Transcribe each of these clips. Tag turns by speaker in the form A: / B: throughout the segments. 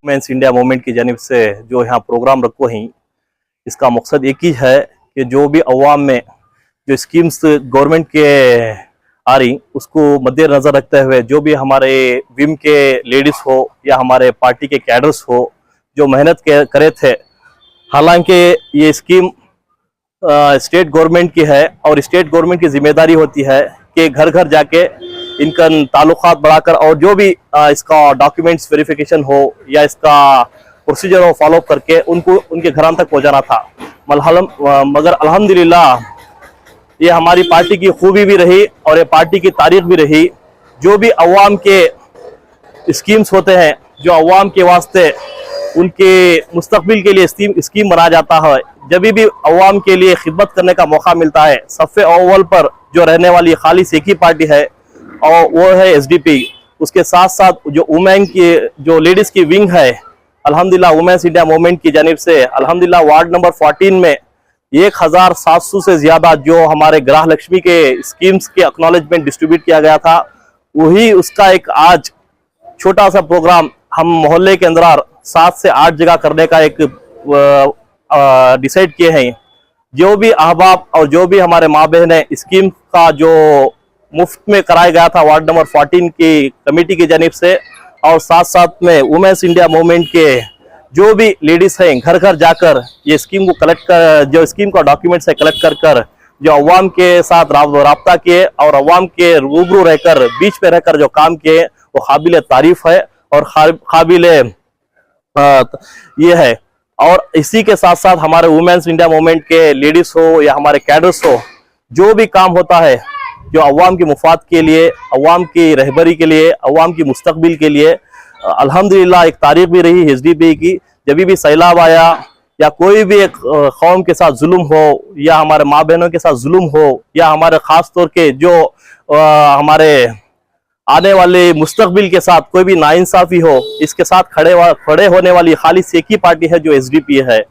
A: Women's India movement की जानिब से जो यहाँ प्रोग्राम रखो हैं, इसका मकसद एक ही है कि जो भी अवाम में जो स्कीम्स गवर्नमेंट के आ रही उसको मद्देनजर रखते हुए जो भी हमारे विम के लेडीज़ हो या हमारे पार्टी के कैडर्स हो जो मेहनत करे थे। हालांकि ये स्कीम स्टेट गवर्नमेंट की है और स्टेट गवर्नमेंट की जिम्मेदारी होती है कि घर घर जाके इनका ताल्लुकात बढ़ाकर और जो भी इसका डॉक्यूमेंट्स वेरिफिकेशन हो या इसका प्रोसीजर हो फॉलो करके उनको उनके घरां तक पहुंचाना था। मगर अल्हम्दुलिल्लाह ये हमारी पार्टी की खूबी भी रही और ये पार्टी की तारीख भी रही। जो भी अवाम के स्कीम्स होते हैं, जो अवाम के वास्ते उनके मुस्तकबिल के लिए स्कीम बनाया जाता है, जब भी अवाम के लिए खिदमत करने का मौका मिलता है, सफ़े अव्वल पर जो रहने वाली खालिस एक ही पार्टी है और वो है SDP। उसके साथ साथ जो वुमेन की जो लेडीज़ की विंग है, अल्हम्दुलिल्लाह वुमेन्स इंडिया मूवमेंट की जानिब से अल्हम्दुलिल्लाह वार्ड नंबर 14 में 1700 से ज़्यादा जो हमारे गृह लक्ष्मी के स्कीम्स के एक्नॉलेजमेंट डिस्ट्रीब्यूट किया गया था, वही उसका एक आज छोटा सा प्रोग्राम हम मोहल्ले के अंदर 7 से 8 जगह करने का एक डिसाइड किए हैं। जो भी अहबाब और जो भी हमारे माँ बहनें स्कीम का जो मुफ्त में कराया गया था वार्ड नंबर 14 की कमेटी की जानिब से, और साथ साथ में वुमेन्स इंडिया मूवमेंट के जो भी लेडीज हैं घर घर जाकर ये स्कीम को कलेक्ट कर जो स्कीम का डॉक्यूमेंट्स है कलेक्ट कर जो अवाम के साथ राब्ता किए और अवाम के रूबरू रहकर बीच में रहकर जो काम किए वो काबिल तारीफ है और काबिल ये है। और इसी के साथ साथ हमारे वुमेन्स इंडिया मूवमेंट के लेडीज हो या हमारे कैडर्स हो, जो भी काम होता है जो अवाम की मुफाद के लिए, अवाम की रहबरी के लिए, अवाम की मुस्तकबिल के लिए, अल्हम्दुलिल्लाह एक तारीख भी रही SDP की। जब भी सैलाब आया या कोई भी एक कौम के साथ जुल्म हो या हमारे माँ बहनों के साथ जुल्म हो या हमारे ख़ास तौर के जो हमारे आने वाले मुस्तकबिल के साथ कोई भी नाइंसाफ़ी हो, इसके साथ खड़े होने वाली खालिस एक ही पार्टी है जो SDP है।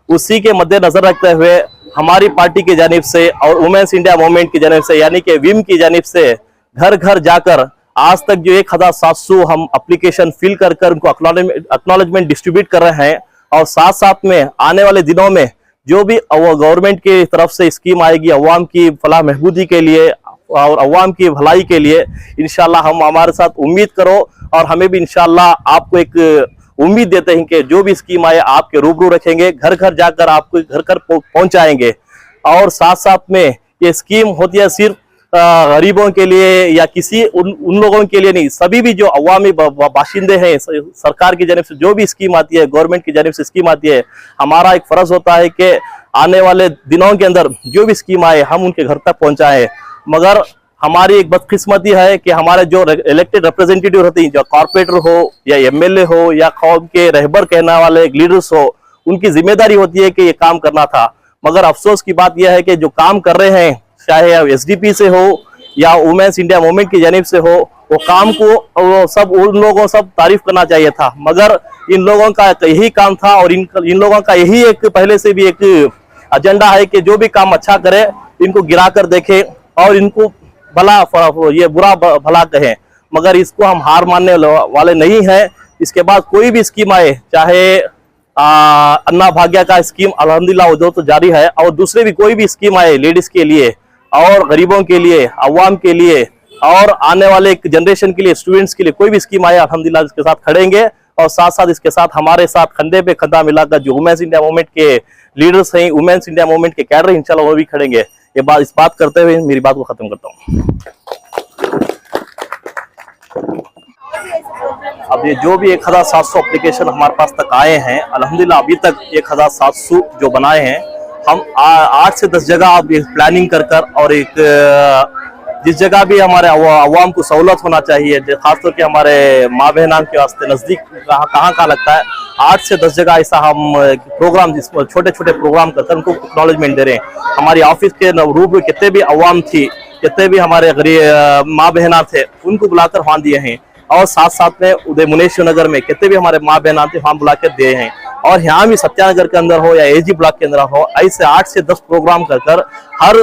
A: उसी के मद्देनजर रखते हुए हमारी पार्टी की जानिब से और वुमेन्स इंडिया मूवमेंट की जानिब से यानी कि विम की जानिब से घर घर जाकर आज तक जो 1700 हम एप्लीकेशन फिल कर उनको एक्नॉलेजमेंट डिस्ट्रीब्यूट कर रहे हैं। और साथ साथ में आने वाले दिनों में जो भी गवर्नमेंट की तरफ से स्कीम आएगी अवाम की फलाह महबूदी के लिए और अवाम की भलाई के लिए, इंशाल्लाह हम हमारे साथ उम्मीद करो और हमें भी इंशाल्लाह आपको एक उम्मीद देते हैं कि जो भी स्कीम आए आपके रूबरू रखेंगे, घर घर जाकर आपको घर घर पहुंचाएंगे। और साथ साथ में ये स्कीम होती है सिर्फ गरीबों के लिए या किसी उन लोगों के लिए नहीं, सभी भी जो अवामी बाशिंदे हैं, सरकार की जानिब से जो भी स्कीम आती है, गवर्नमेंट की जानिब से स्कीम आती है, हमारा एक फर्ज होता है कि आने वाले दिनों के अंदर जो भी स्कीम आए हम उनके घर तक पहुंचाएं। मगर हमारी एक बदकिस्मती है कि हमारे जो इलेक्टेड रिप्रेजेंटेटिव होते हैं, जो कॉर्पोरेटर हो या MLA हो या कौम के रहबर कहने वाले लीडर्स हो, उनकी जिम्मेदारी होती है कि ये काम करना था। मगर अफसोस की बात यह है कि जो काम कर रहे हैं, चाहे SDP से हो या वुमेन्स इंडिया मूवमेंट की जानिब से हो, वो काम को वो सब उन लोगों सब तारीफ करना चाहिए था। मगर इन लोगों का यही काम था और इन लोगों का यही एक पहले से भी एक एजेंडा है कि जो भी काम अच्छा करे इनको गिरा कर देखे और इनको भला ये बुरा भला कहें। मगर इसको हम हार मानने वाले नहीं हैं। इसके बाद कोई भी स्कीम आए, चाहे अन्ना भाग्य का स्कीम अल्हम्दुलिल्लाह वो तो जारी है, और दूसरे भी कोई भी स्कीम आए लेडीज के लिए और गरीबों के लिए, अवाम के लिए और आने वाले जनरेशन के लिए, स्टूडेंट्स के लिए, कोई भी स्कीम आए अल्हम्दुलिल्लाह इसके साथ खड़ेंगे। और साथ साथ इसके साथ हमारे साथ कंधे पे कंधा मिलाकर जो वुमेन्स इंडिया मूवमेंट के लीडर्स हैं, वुमेन्स इंडिया मूवमेंट के कैडर इंशाल्लाह वो भी खड़ेंगे। इस बात करते हुए मेरी बात को खत्म करता हूँ। अब ये जो भी 1700 एप्लीकेशन हमारे पास तक आए हैं, अल्हम्दुलिल्लाह अभी तक 1700 जो बनाए हैं, हम 8 से 10 जगह अब प्लानिंग कर और एक जिस जगह भी हमारे अवाम को सहूलत होना चाहिए, खासतौर के हमारे माँ बहना के वास्ते नज़दीक कहाँ लगता है, 8 से 10 जगह ऐसा हम प्रोग्राम जिसमें छोटे छोटे प्रोग्राम करकर उनको एक्नॉलेजमेंट दे रहे हैं। हमारी ऑफिस के रूप में कितने भी अवाम थी, कितने भी हमारे गरीब माँ बहना थे, उनको बुलाकर वहाँ दिए हैं। और साथ साथ में उदय मुनेश्वर नगर में कितने भी हमारे माँ बहना थे वहाँ बुला कर दिए हैं। और यहाँ भी सत्यानगर के अंदर हो या AG ब्लॉक के अंदर हो, ऐसे 8 से 10 प्रोग्राम कर हर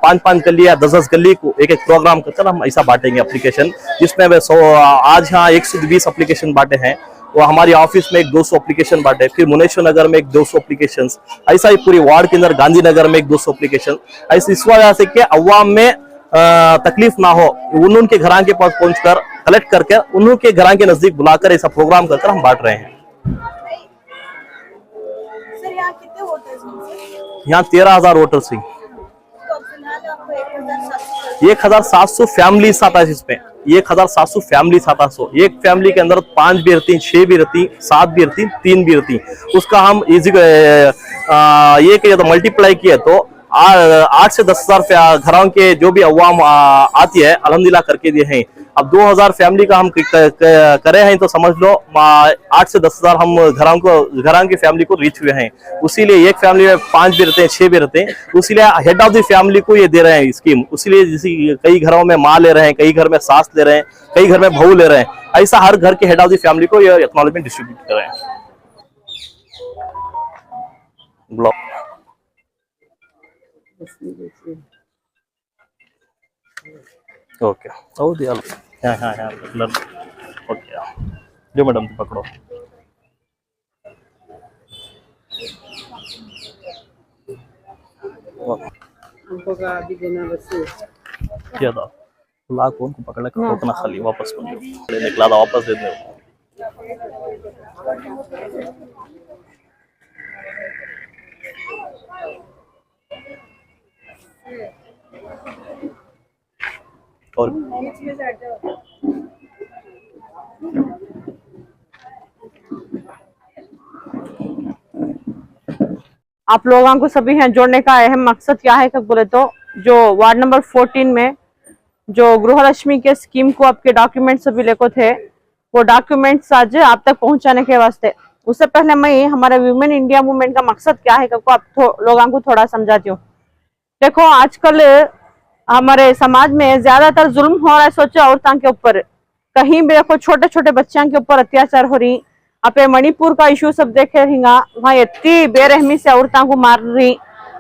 A: 5-5 गली या 10-10 गली को एक प्रोग्राम कर हम ऐसा बांटेंगे एप्लीकेशन, जिसमें आज यहाँ 120 एप्लीकेशन बांटे हैं। वो हमारी ऑफिस में एक 200 एप्लीकेशन बांटे, फिर मुनेश्वर नगर में एक 200 एप्लीकेशन, ऐसा ही पूरी वार्ड के अंदर गांधीनगर में एक 200 एप्लीकेशन। ऐसे इस वजह से कि अवाम में तकलीफ ना हो, उनके घरां के पास पहुंचकर कलेक्ट करके उनके घरां के नजदीक बुलाकर ऐसा प्रोग्राम कर हम बांट रहे हैं।
B: सर यहाँ कितने वोटर्स हैं?
A: यहाँ 13,000 वोटर्स हैं। 1,700 फैमिली आता है इसमें, 1,700 फैमिली आता है। एक फैमिली के अंदर 5 भी रहती, 6 भी रहती, 7 भी रहती, 3 भी रहती। उसका हम इजी ये कि तो मल्टीप्लाई किए तो 8 से 10,000 घरों के जो भी अवाम आती है अल्हम्दुलिल्लाह करके दिए हैं। अब 2,000 फैमिली का हम करे हैं तो समझ लो 8 से 10,000 हम घरों की फैमिली को रीच हुए हैं। उसीलिए एक फैमिली में 5 भी रहते हैं, 6 भी रहते हैं, उसीलिए हेड ऑफ द फैमिली को ये दे रहे हैं स्कीम। उसीलिए जैसे कई घरों में माँ ले रहे हैं, कई घर में सास ले रहे हैं, कई घर में बहू ले रहे हैं, ऐसा हर घर के हेड ऑफ द फैमिली को ये एक्नॉलेजमेंट डिस्ट्रीब्यूट कर रहे हैं। ब्लॉक ओके हाँ ओके जो मैडम पकड़ो।
B: हमको का अभी देना बस
A: क्या था ला कौन को पकड़ कर उतना खाली वापस निकला था, वापस दे दे। और
C: आप लोगों को सभी हैं जोड़ने का अहम मकसद क्या है बोले तो जो वार्ड नंबर 14 में जो गृहलक्ष्मी के स्कीम को आपके डॉक्यूमेंट सभी लेको थे वो डॉक्यूमेंट्स आज आप तक पहुंचाने के वास्ते। उससे पहले मैं हमारे वुमेन इंडिया मूवमेंट का मकसद क्या है आप लोगों को थोड़ा समझाती हूँ। देखो आजकल हमारे समाज में ज्यादातर जुल्म हो रहा है, सोचो औरतों के ऊपर। कहीं भी देखो छोटे छोटे बच्चों के ऊपर अत्याचार हो रही। आप मणिपुर का इशू सब देखे रहेंगे, वहाँ इतनी बेरहमी से औरतों को मार रही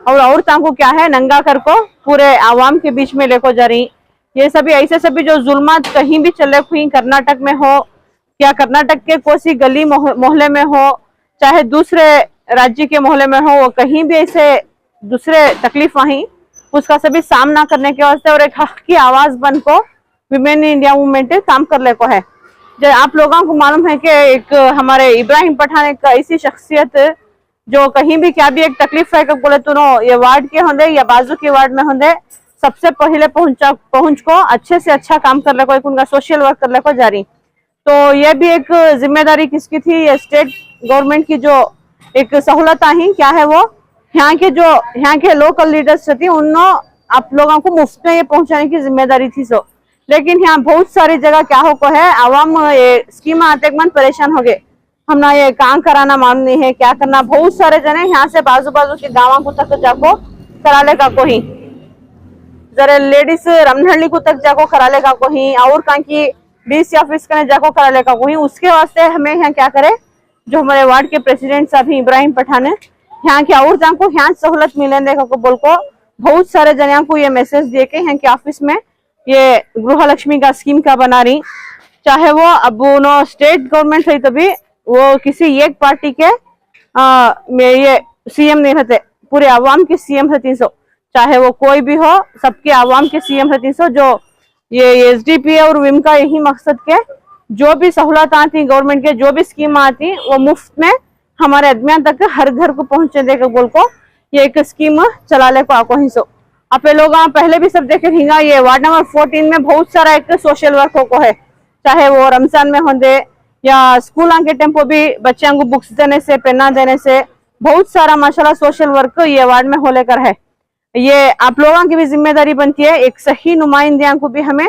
C: और औरतों को क्या है नंगा कर को पूरे आवाम के बीच में लेको जा रही। ये सभी ऐसे सभी जो जुल्मात कहीं भी चले हुई, कर्नाटक में हो या कर्नाटक के कोसी गली मोहल्ले में हो, चाहे दूसरे राज्य के मोहल्ले में हो, वो कहीं भी ऐसे दूसरे तकलीफ आई उसका सभी सामना करने के वास्ते और एक हक की आवाज बन को विमेन इंडिया मूवमेंट काम कर ले को है। जो आप लोगों को मालूम है कि एक हमारे इब्राहिम पठान एक ऐसी शख्सियत जो कहीं भी क्या भी एक तकलीफ है बोले तो ये वार्ड के होंगे या बाजू के वार्ड में होंगे सबसे पहले पहुंच को अच्छे से अच्छा काम कर ले को, एक उनका सोशल वर्क कर ले को जारी। तो ये भी एक जिम्मेदारी किसकी थी, ये स्टेट गवर्नमेंट की जो एक सहूलत ही क्या है वो यहाँ के लोकल लीडर्स थी उन्होंने आप लोगों को मुफ्त में ये पहुंचाने की जिम्मेदारी थी। सो लेकिन यहाँ बहुत सारी जगह क्या हो को है आवाम ये स्कीम आते मन परेशान हो गए, हमना ये काम कराना मालूम नहीं है क्या करना। बहुत सारे जने यहाँ से बाजू बाजू के गाँव को तक जाको कराले का को ही, जरा लेडीज रमनहल्ली को तक जाको कराले का को ही और कहीं की डीसी ऑफिस का जाको कराले का को ही। उसके वास्ते हमें यहाँ क्या करे जो हमारे वार्ड के प्रेसिडेंट साहब इब्राहिम पठान है यहाँ के औरतों को यहाँ सहूलत मिले देखो को बोल को बहुत सारे जन को ये मैसेज दिए के यहाँ के ऑफिस में ये गृहलक्ष्मी का स्कीम का बना रही। चाहे वो अब उन्होंने स्टेट गवर्नमेंट है तभी वो किसी एक पार्टी के ये सीएम नहीं रहते, पूरे आवाम के सीएम रहती सो, चाहे वो कोई भी हो सबके आवाम के सीएम रहती सो। जो ये एसडीपी और विम का यही मकसद के जो भी सहूलत आती गवर्नमेंट के जो भी स्कीम आती वो मुफ्त में हमारे आदमियों तक हर घर को पहुंचे देगा बोल को ये एक स्कीम चला ले को आको ही सो। आप लोग पहले भी सब देखे रहेंगे ये वार्ड नंबर 14 में बहुत सारा एक सोशल वर्क को है, चाहे वो रमजान में होंगे या स्कूल के टेम्पो भी बच्चों को बुक्स देने से पेना देने से बहुत सारा माशाल्लाह सोशल वर्क ये वार्ड में हो लेकर है। ये आप लोगों की भी जिम्मेदारी बनती है एक सही नुमाइंदियों को भी हमें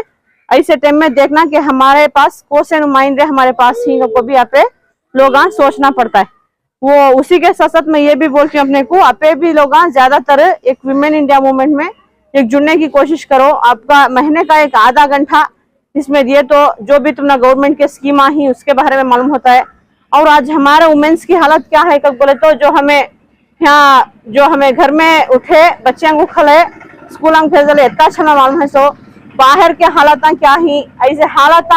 C: ऐसे टाइम में देखना कि हमारे पास कौन से नुमाइंदे हमारे पास ही को भी आप लोग सोचना पड़ता है। वो उसी के साथ साथ मैं ये भी बोलती हूँ अपने को आप भी लोग ज्यादातर एक विमेन इंडिया मूवमेंट में एक जुड़ने की कोशिश करो। आपका महीने का एक आधा घंटा इसमें दिए तो जो भी तुमने गवर्नमेंट के स्कीम ही उसके बारे में मालूम होता है। और आज हमारे वुमेन्स की हालत क्या है कब बोले तो जो हमें घर में उठे बच्चों को खले स्कूल भेजले इतना अच्छा मालूम है। सो बाहर के हालात क्या ही ऐसे हालात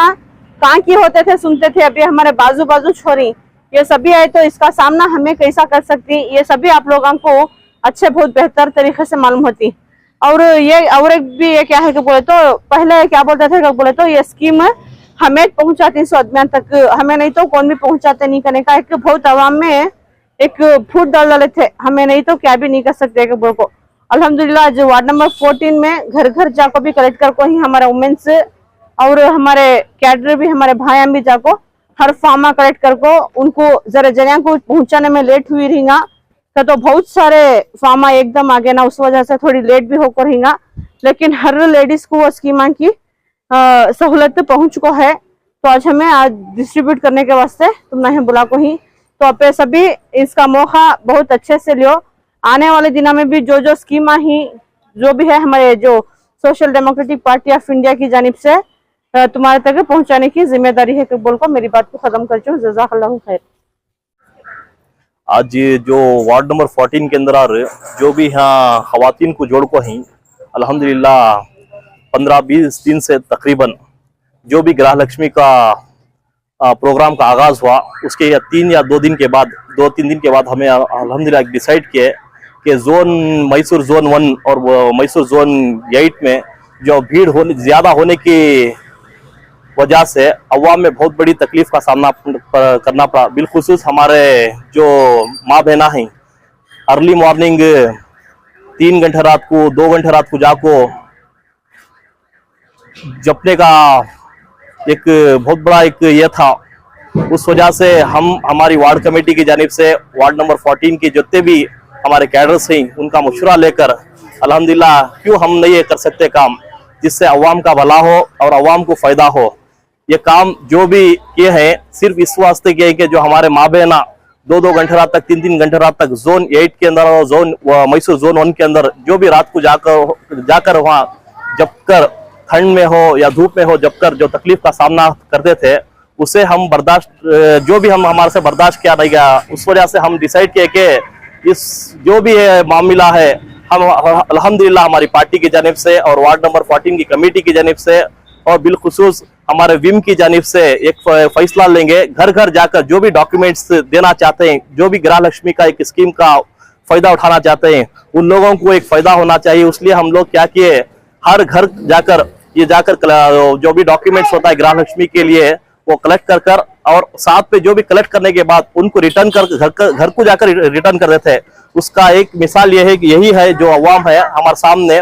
C: कहाँ की होते थे सुनते थे, अभी हमारे बाजू बाजू छोरी ये सभी है, तो इसका सामना हमें कैसा कर सकती, ये सभी आप लोगों को अच्छे बहुत बेहतर तरीके से मालूम होती। और ये और एक भी ये क्या है कि बोले तो पहले क्या बोलते थे कि बोले तो ये स्कीम हमें पहुंचाती सो अभियान तक, हमें नहीं तो कौन भी पहुंचाते नहीं करने का एक बहुत आवाम में एक फूट डाल डाले थे, हमें नहीं तो क्या भी नहीं कर सकते कि बोल को। अल्हम्दुलिल्लाह जो वार्ड नंबर 14 में घर घर जाको भी कलेक्ट कर को ही हमारा वुमेन्स और हमारे कैडर भी हमारे भाई भी जाको हर फार्मा कलेक्ट कर को उनको जरा जरिया को पहुंचाने में लेट हुई रहेगा तो बहुत सारे फार्मा एकदम आगे ना, उस वजह से थोड़ी लेट भी होकर रहेगा, लेकिन हर लेडीज को वो स्कीमा की सहूलत पहुंच को है। तो आज हमें आज डिस्ट्रीब्यूट करने के वास्ते तुम नहीं बुला को ही, तो आप सभी इसका मौका बहुत अच्छे से लियो। आने वाले दिनों में भी जो जो स्कीमा ही जो भी है हमारे जो social democratic party of India की जानिब से तुम्हारे तक पहुंचाने की जिम्मेदारी है। बोल को मेरी बात को खत्म करती हूँ। जज़ाकल्लाहु खैर।
A: आज ये जो वार्ड नंबर 14 के अंदर जो भी यहाँ खवातीन को जोड़ को ही अल्हम्दुलिल्लाह 15-20 दिन से तकरीबन जो भी गृह लक्ष्मी का प्रोग्राम का आगाज हुआ, उसके 3 या 2 दिन के बाद 2-3 दिन के बाद हमें अल्हम्दुलिल्लाह डिसाइड किया कि मैसूर जोन 1 और मैसूर जोन 8 में जो भीड़ ज़्यादा होने की वजह से अवाम में बहुत बड़ी तकलीफ का सामना करना पड़ा। बिलखुसूस हमारे जो माँ बहना हैं अर्ली मॉर्निंग 3 घंटे रात को 2 घंटे रात को जाको जपने का एक बहुत बड़ा एक ये था। उस वजह से हम हमारी वार्ड कमेटी की जानिब से वार्ड नंबर 14 के जितने भी हमारे कैडर्स हैं उनका मशवरा लेकर अल्हम्दुलिल्लाह क्यों हम नहीं ये कर सकते काम जिससे अवाम का भला हो और अवाम को फ़ायदा हो। ये काम जो भी किए हैं सिर्फ इस वास्ते किए कि जो हमारे माँ बहना 2-2 घंटे रात तक 3-3 घंटे रात तक जोन 8 के अंदर और मैसूर जोन 1 के अंदर जो भी रात को जाकर वहाँ जब कर ठंड में हो या धूप में हो जब कर जो तकलीफ का सामना करते थे उसे हम बर्दाश्त जो भी हम हमारे से बर्दाश्त किया नहीं गया। उस वजह से हम डिसाइड किए कि इस जो भी मामला है हम अल्हम्दुलिल्लाह हमारी पार्टी की जानिब से और वार्ड नंबर 14 की कमेटी की जानिब से और बिलखुसूस हमारे विम की जानिब से एक फैसला लेंगे। घर घर जाकर जो भी डॉक्यूमेंट्स देना चाहते हैं, जो भी गृह लक्ष्मी का एक स्कीम का फायदा उठाना चाहते हैं, उन लोगों को एक फायदा होना चाहिए। इसलिए हम लोग क्या किए, हर घर जाकर जो भी डॉक्यूमेंट्स होता है गृह लक्ष्मी के लिए वो कलेक्ट कर और साथ पे जो भी कलेक्ट करने के बाद उनको रिटर्न कर घर को जाकर रिटर्न कर देते हैं। उसका एक मिसाल ये है कि यही है जो अवाम है हमारे सामने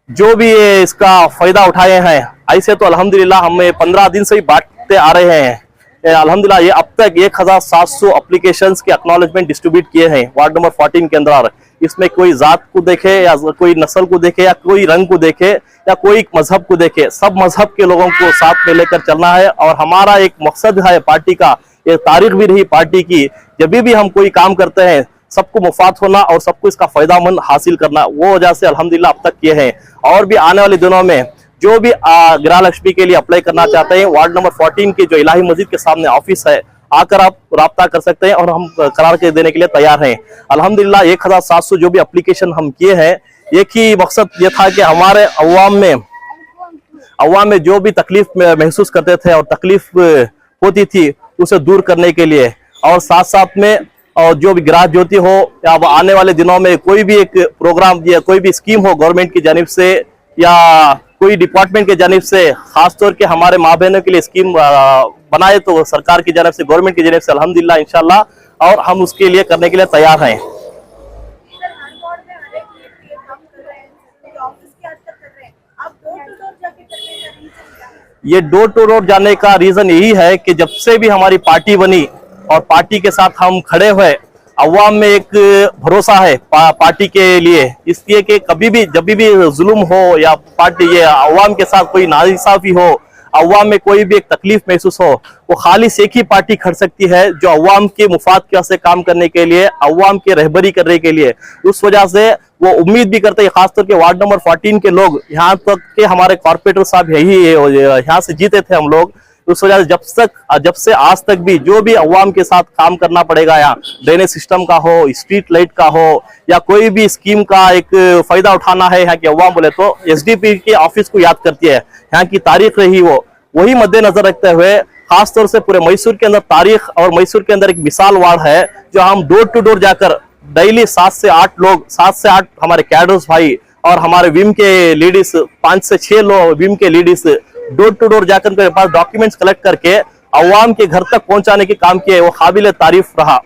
A: जो भी इसका फायदा उठाए हैं। ऐसे तो अल्हम्दुलिल्लाह हमें 15 दिन से ही बांटते आ रहे हैं। अल्हम्दुलिल्लाह ये अब तक 1700 एप्लीकेशंस के एक्नॉलेजमेंट डिस्ट्रीब्यूट किए हैं वार्ड नंबर 14 के अंदर। इसमें कोई जात को देखे या कोई नस्ल को देखे या कोई रंग को देखे या कोई मजहब को देखे, सब मजहब के लोगों को साथ में लेकर चलना है। और हमारा एक मकसद है पार्टी का, ये तारीख भी रही पार्टी की, जब भी हम कोई काम करते हैं सबको मुफात होना और सबको इसका फायदामंद हासिल करना, वो वजह से अल्हम्दुलिल्लाह अब तक किए हैं। और भी आने वाले दिनों में जो भी गृह लक्ष्मी के लिए अप्लाई करना चाहते हैं, वार्ड नंबर 14 के जो इलाही मस्जिद के सामने ऑफिस है, आकर आप राब्ता कर सकते हैं और हम करार के देने के लिए तैयार हैं। अल्हम्दुलिल्लाह 1700 जो भी एप्लीकेशन हम किए हैं, एक ही मकसद ये था कि हमारे अवाम में जो भी तकलीफ महसूस करते थे और तकलीफ होती थी उसे दूर करने के लिए, और साथ साथ में और जो भी गृह ज्योति हो या आने वाले दिनों में कोई भी एक प्रोग्राम या कोई भी स्कीम हो गवर्नमेंट की जानिब से या कोई डिपार्टमेंट की जानिब से, खासतौर के हमारे माँ बहनों के लिए स्कीम बनाए तो सरकार की जानिब से गवर्नमेंट की जानिब से अल्हम्दुलिल्लाह इंशाल्लाह, और हम उसके लिए करने के लिए तैयार हैं। ये डोर टू डोर जाने का रीजन यही है कि जब से भी हमारी पार्टी बनी और पार्टी के साथ हम खड़े हुए, अवाम में एक भरोसा है पार्टी के लिए, इसलिए कि कभी भी जब भी जुल्म हो या पार्टी ये अवाम के साथ कोई नाइंसाफी हो, अवाम में कोई भी एक तकलीफ महसूस हो, वो खालिस एक ही पार्टी खड़ सकती है जो अवाम के मुफाद के वास्ते काम करने के लिए, अवाम के रहबरी करने के लिए। उस वजह से वो उम्मीद भी करते हैं, खासतौर के वार्ड नंबर 14 के लोग, यहाँ तक के हमारे कॉर्पोरेटर साहब यही यहाँ से जीते थे हम लोग। उस वजह से जब से आज तक भी जो भी अवाम के साथ काम करना पड़ेगा, यहाँ ड्रेनेज सिस्टम का हो, स्ट्रीट लाइट का हो या कोई भी स्कीम का एक फायदा उठाना है, यहाँ की अवाम बोले तो एसडीपी के ऑफिस को याद करती है। यहाँ की तारीख रही वो वही मद्देनजर रखते हुए खासतौर से पूरे मैसूर के अंदर तारीख और मैसूर के अंदर एक मिसाल वार्ड है, जो हम डोर टू डोर जाकर डेली 7 से 8 हमारे कैडर्स भाई और हमारे विम के लेडीज 5 से 6 लोग विम के लेडीज डोर टू डोर जाकर उनके पास डॉक्यूमेंट्स कलेक्ट करके अवाम के घर तक पहुंचाने के काम किए। वो काबिल तारीफ रहा।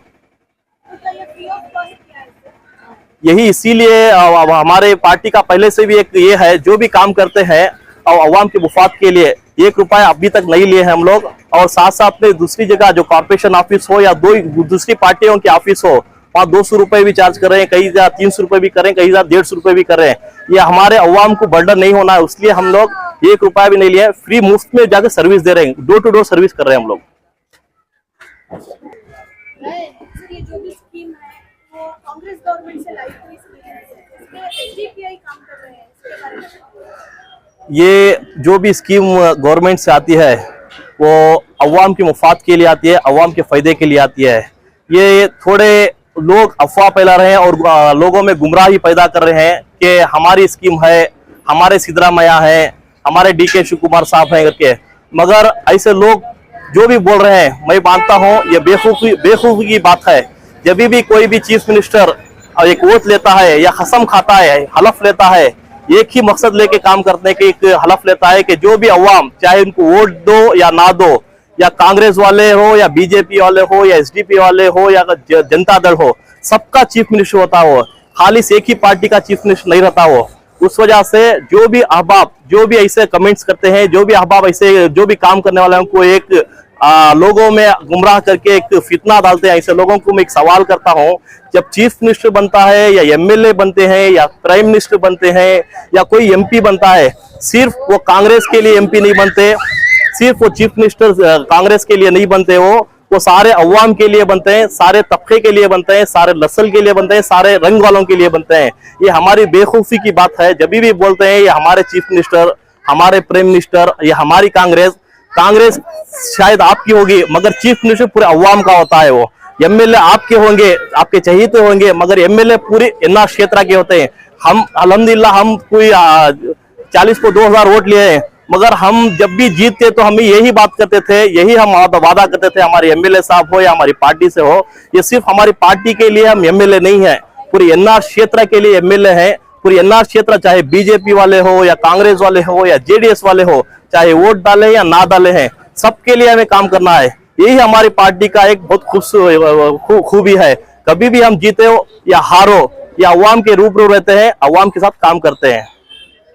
A: यही इसीलिए हमारे पार्टी का पहले से भी एक ये है, जो भी काम करते हैं और अवाम के मुफाद के लिए 1 रुपया अभी तक नहीं लिए हैं हम लोग। और साथ साथ में दूसरी जगह जो कॉर्पोरेशन ऑफिस हो या दूसरी पार्टियों की ऑफिस हो, वहाँ 200 रुपए भी चार्ज कर रहे हैं, कई 300 रुपए भी कर रहे हैं, कई 150 रुपए भी कर रहे हैं। ये हमारे अवाम को बर्डन नहीं होना है, इसलिए हम लोग 1 रुपया भी नहीं लिए, फ्री मुफ्त में जाकर सर्विस दे रहे हैं, डोर टू डोर सर्विस कर रहे हैं हम लोग।
B: ये जो भी स्कीम है वो कांग्रेस गवर्नमेंट से लाई हुई स्कीम है, इसमें एसडीपीआई काम कर रहे हैं, इसके बारे में
A: ये जो भी स्कीम गवर्नमेंट से आती है वो अवाम के मुफाद के लिए आती है, अवाम के फायदे के लिए आती है। ये थोड़े लोग अफवाह फैला रहे हैं और लोगों में गुमराही पैदा कर रहे हैं कि हमारी स्कीम है, हमारे सिद्धरामैया है, हमारे डीके शिव कुमार साहब हैं करके। मगर ऐसे लोग जो भी बोल रहे हैं, मैं मानता हूँ ये बेवकूफ़ी की बात है। जब भी कोई भी चीफ मिनिस्टर एक वोट लेता है या कसम खाता है, हलफ लेता है, एक ही मकसद लेके काम करने के एक हलफ लेता है कि जो भी अवाम चाहे उनको वोट दो या ना दो, या कांग्रेस वाले हो या बीजेपी वाले हो या एसडीपी वाले हो या जनता दल हो, सबका चीफ मिनिस्टर होता हो, खाली एक ही पार्टी का चीफ मिनिस्टर नहीं रहता हो। उस वजह से जो भी अहबाब जो भी ऐसे कमेंट्स करते हैं, जो भी अहबाब ऐसे जो भी काम करने वाले को एक लोगों में गुमराह करके एक फितना डालते हैं, ऐसे लोगों को मैं एक सवाल करता हूं, जब चीफ मिनिस्टर बनता है या एमएलए बनते हैं या प्राइम मिनिस्टर बनते हैं या कोई एमपी बनता है, सिर्फ वो कांग्रेस के लिए एमपी नहीं बनते, सिर्फ वो चीफ मिनिस्टर कांग्रेस के लिए नहीं बनते, वो सारे अवाम के लिए बनते हैं, सारे तबके के लिए बनते हैं, सारे नस्ल के लिए बनते हैं, सारे रंग वालों के लिए बनते हैं। ये हमारी बेवकूफ़ी की बात है। जब भी बोलते हैं ये हमारे चीफ मिनिस्टर, हमारे प्राइम मिनिस्टर, ये हमारी कांग्रेस शायद आपकी होगी, मगर चीफ मिनिस्टर पूरे अवाम का होता है। वो एमएलए आपके होंगे, आपके चहेते होंगे, मगर एमएलए पूरे एन्ना क्षेत्र के होते हैं। हम अल्हम्दुलिल्लाह हम कोई 40 को 2000 वोट लिए हैं, मगर हम जब भी जीतते तो हम यही बात करते थे, यही हम वादा करते थे, हमारे एमएलए साहब हो या हमारी पार्टी से हो, ये सिर्फ हमारी पार्टी के लिए हम एमएलए नहीं है, पूरी एनआर क्षेत्र के लिए एमएलए है। पूरी एनआर क्षेत्र चाहे बीजेपी वाले हो या कांग्रेस वाले हो या जेडीएस वाले हो, चाहे वोट डाले या ना डाले हैं, सबके लिए हमें काम करना है। यही हमारी पार्टी का एक बहुत खूबी है। कभी भी हम जीते हो या हारो या अवाम के रूबरू रहते हैं, अवाम के साथ काम करते हैं।